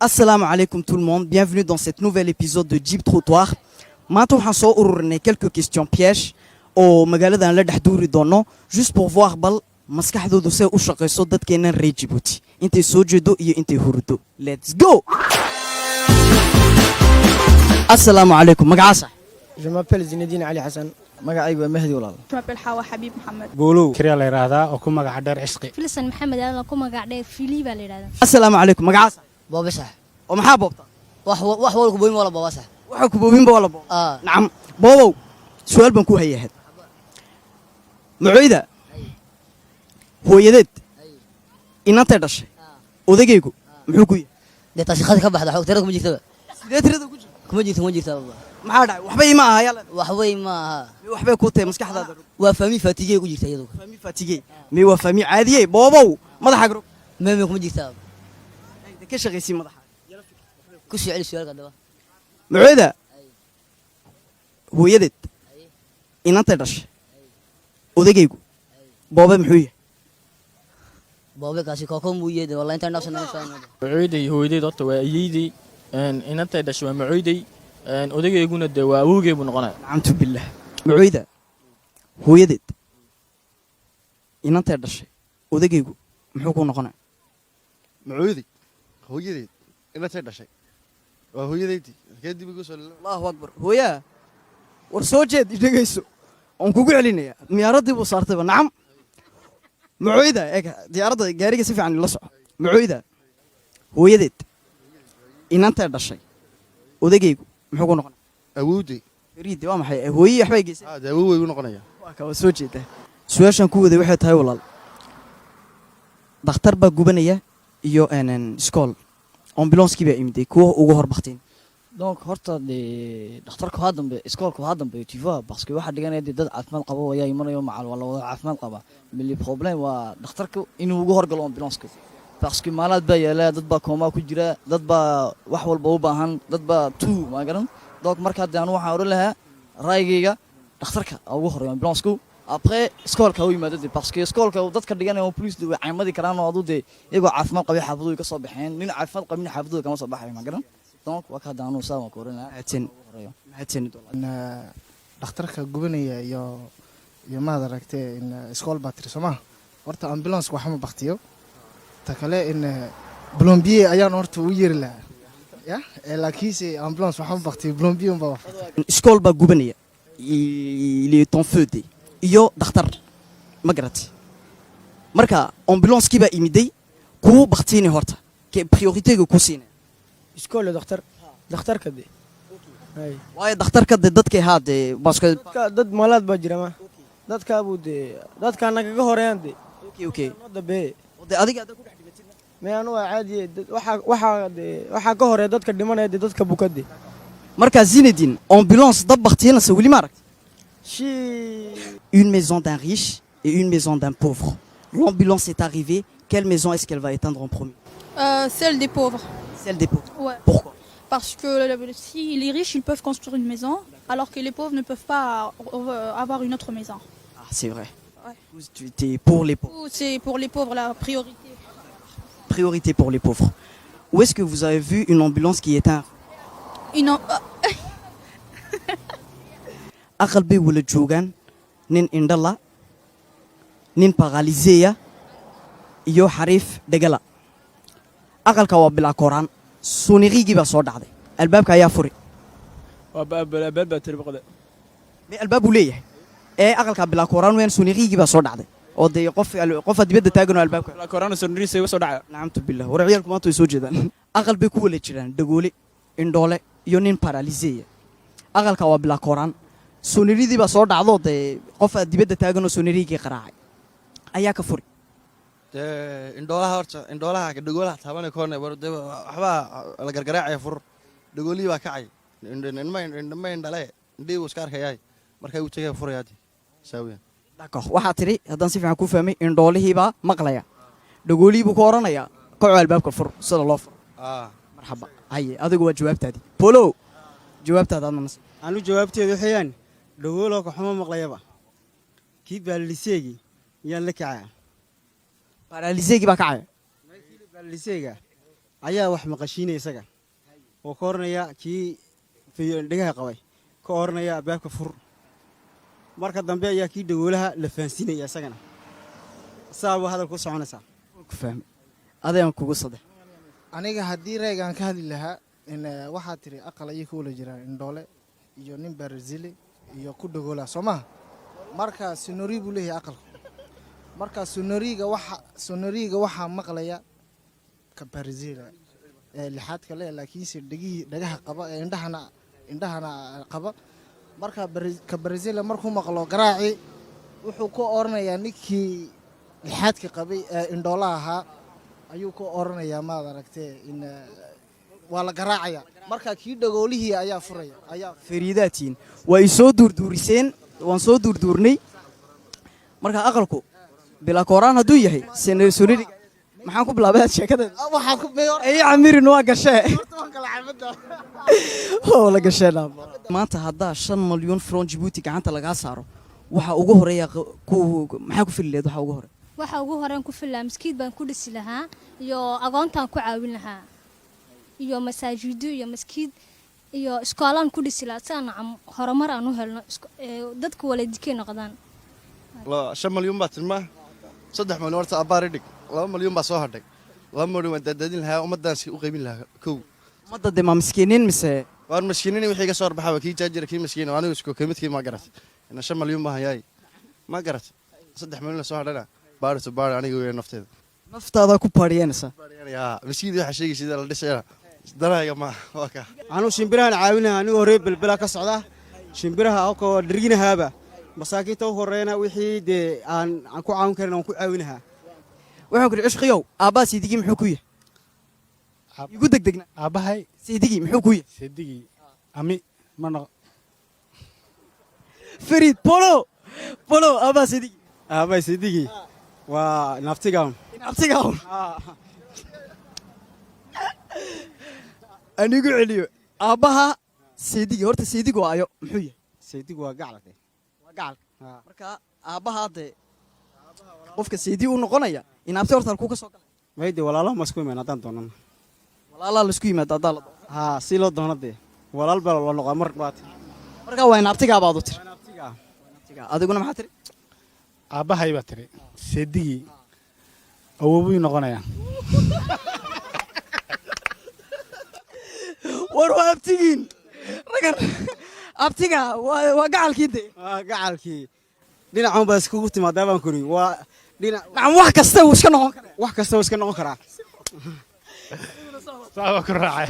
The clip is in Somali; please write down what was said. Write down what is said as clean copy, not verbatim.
Assalamu alaikum tout le monde, bienvenue dans cet nouvel épisode de Jeep Trottoir. Maintenant, on a quelques questions pièges au magaalada la dhaxduuri doono juste pour voir bal maskaxdoodu say u shaqeyso dadkeena reer Djibouti intay soo jeedo iyo intay hurdo. Let's go. Assalamu alaikum, magacaasa? Je m'appelle Zinedine Ali Hassan. magacaygu waa Mahdi walaal. Je m'appelle Hawa Habib Mohamed. Bolo kariya la yiraahdaa oo ku magac dheer Ishqi. Filsan Maxamed aan ku magac dheer Fili baa la yiraahdaa. Assalamu alaikum, magacaasa? بابا صح oo maxaa boobta? wax wal ku boobin wala baba صح waxa ku boobinba wala boob. Naam, boobow su'aal baan ku hayahay. Mucayda hooyadeed inanta dhashay odagaygu muxuu ku yahay? de taashaqada ka baxda xoog tirada kuma jirto sidee tirada ku jirto? kuma jirto baba maxaa dhacay? waxba ima aha yalla. wax way ma aha waxbay ku tahay maskaxdaada. waa fahmi faatigay ku jirta iyadu fahmi faatigay mi waa fahmi caadiyay boobow madaxa garo meeme kuma jirta ka shaqeysii madaxa ku soo celi su'aalka daba mucayda hooyadeed inanta dhashay odagaygu boobe muxuu yahay? baba kaasi kooko muu yeeday wallahi international final Mucayday hooyadeed horta waa ayeeyday inantay dhashay waa Mucayday odageyguna de waa awowgay buu noqonaya. A'uudu billah. Mucayda hooyadeed inanta dhashay odagaygu muxuu ku noqonaya? Mucayday hooyadeed inantay dhashay waa hooyadeedii kadib ugu soo Allahu akbar. Hooyaa war soo jeed dhageyso on kugu celinaya miyaaradii buu saartay nacam. Mucayda diyaaradda gaariga si fiican la soco. Mucayda hooyadeed inanta dhashay odagaygu muxuu ku noqonaya? awowday riidi waa maxay hooyii waxbay geysay? awoway u noqonaya waa ka soo jeeda su'aashan ku waday waxay tahay walaal dhakhtar baa gubanaya iyo iskool ambulance baa imday kuwa ugu hor baxteen. donc horta de dhakhtarka waa dambe iskoolka waa dambe tu vois parce que waxa dhiganaya dad caafimaad qabo ayaa imanayo macal wala wada caafimaad qaba mais le problème waa dhakhtarka inuu ugu horgalo ambulance parce que maalad baa yeelay dad baa kooma ku jira dad baa wax walba u baahan dad baa tuu ma garan donc marka aan waxa oran lahaa raayigayga dhakhtarka ugu horeeyo ambulance après iskoolka uu yimaado parce que iskoolka dadka dhiganaya police way caamadi karaan oo aduu iyagoo caafimaad qaba xaafadooda ka soo baxeen nin caafimaad qabin xaafadooda kama soo baxay ma garan donc waa ka daanu saama ku oran lahaa dhakhtarka gubanaya iyo maad aragtay in iskool batri Soomaa horta ambulance waxa ma baqtiyo ta kale in plombier ayaan horta u yeeri lahaa ya laakiin ambulance waxa ma baqtiyo plombier un baa iskool baa gubanaya il est en feu iyo dhakhtar ma garatay marka ambulance baa imiday ku baqtiinay horta que priorité ku siinay iskool dhakhtarka de waayo dhakhtarka dadkay haade baska dad maalad baa jira ma dadka buu de dadka naga horeeyaan de okay dabe adiga ku dhex dhimatay meeyaan waa caadi waxa ka horeeya dadka dhimanaya dadka bukade marka Zinedine ambulance dab baqtiina sa wali ma aragtay une maison d'un riche et une maison d'un pauvre. L'ambulance est arrivée. Quelle maison est-ce qu'elle va éteindre en premier? Celle des pauvres. Celle des pauvres. Ouais. Pourquoi? Parce que si les riches, ils peuvent construire une maison, alors que les pauvres ne peuvent pas avoir une autre maison. Ah, c'est vrai. Ouais. Tu es pour les pauvres. C'est pour les pauvres la priorité. Priorité pour les pauvres. Où est-ce que vous avez vu une ambulance qui éteint? aqalbay wala joogan nin indhala nin paralysé iyo xariif dhagala aqalka waa bilaa koraan suuniqigi baa soo dhacday albaabka ayaa furi waa albaabka tirbiqada me albaabu leeyahay aqalka bilaa koraan weyn suuniqigi baa soo dhacday oo de qof dibadda taagan albaabka la koraan suuniqisi way soo dhacay naamtu billah war ciyaalku maanta way soo jeedaan aqalbay ku wala jiraan dhagoole indhoole iyo nin paralysé aqalka waa bilaa koraan suuniridii baa soo dhacdo de qof dibadda taagan oo suunirigi qaraacay ayaa ka furi indhoolaha dhagoolaha taabanay koonay waxba la gargaraacay fur dhagoolii baa kacay indhama indhale indhii uu iska arkayay markay uu tagay furayaadi saawiyan d'accord waxa tiri haddaan si fiican ku fahmay indhoolihii baa maqlaya dhagoolii buu ku oranaya kaco albaabka fur sida loo furo marxaba haye adigu waa jawaabtaadii polo jawaabtaada adna aanu jawaabteedu waxayaan dhagoolo ka xumo maqlayaba kii baaliseegi yaan la kacay paralysé baa kacay baaliseega ayaa wax maqashiinaya isaga oo ka oranaya kii dhegaha qabay ka oranaya albaabka fur marka dambe ayaa kii dhagoolaha la fahansiinaya isagana saaba hadal ku soconaysaa ku fahmi adayaan kugu sadex aniga haddii reegaan ka hadli lahaa in waxaa tiri aqal ayay ku wala jiraan indhoole iyo nin barazili iyo ku dhagoola soo maha marka sonori buu leeyahay aqalku marka sonoriga waxaa maqlaya ka barazila lixaadka le laakiinse dhagaha qaba ee indhahana qaba marka ka barazila markuu maqlo garaaci wuxuu ku oranayaa ninkii lixaadka qabay ee indhoolaha ahaa ayuu ku oranayaa maad aragtee in waa la garaacaya marka kii dhagoolihii ayaa furaya fariidaatiin waa i soo duurduuriseen waan soo duurduurnay marka aqalku bilaa kooraan hadduu yahay sonoriga maxaan ku bilaabay sheekada ay camirin waa gashee oo la gashee maanta haddaa 5 milyan franc Djibouti gacanta laga saaro waxa ugu horeeya maxaa ku fileed waxa ugu horeen ku filaa miskiid baan ku dhisi lahaa iyo agoontaan ku caawin lahaa iyo masaajido iyo miskiid iyo iskoolaan ku dhisi lahaa saan horumar aan u helno dadku walaadikay noqdaan 5 milyan baa tilmaa 3 milyan horta abaari dhig 2 milyan baa soo hadhay 2 milyan waan dadadin lahaa umadaasi u qaybin lahaa kow umada de ma miskiinin mise waan miskiinin wixii ka soo baxay kii jaajira kii miskiin anigu isku kamidkii ma garat in 5 milyan ma hayay ma garat 3 milyan soo hadhana baarto baar anigu iyo naftaada ku paariyeenaysa miskiid waxa sheegay sida la dhisay daraaga ma waka anu shimbirahan caawinaha anigu hore bilbila ka socda shimbiraha oo dhirginahaaba masaakiinta u horeena wixii de aan ku caawin karin aan ku caawinaha waxaan ku cishqiyow aabba sidigi muxuu ku yahay igu degdegna aabahay sidigi muxuu ku yahay sidigi ami mana Farid polo aabba sidigi waa naftigawn anigu celiyo aabbaha sidigi horta sidigi waa ayo muxuu yahay sidigi waa gacal marka aabbaha de qofka sidii u noqonaya in abti horta ku ka soo galay mayde walaalaha ma isku imaan haddaan doonana walaalaha la isku yimaado haddaa la doono haa si loo doono dee walaal baa la noqdaa marka waa in abtigaa baad u tiri adiguna maxaa tiri aabbahay baa tiri seedigii awowuu noqonayaa war waa abtigiin ragan abtiga waa gacalkii de gacalkii dhinacan baa iskugu timaadaa baan kuri waa dhinac wax kasta uu iska noqon karaa wax kasta uu iska noqon karaa saaba ku raacay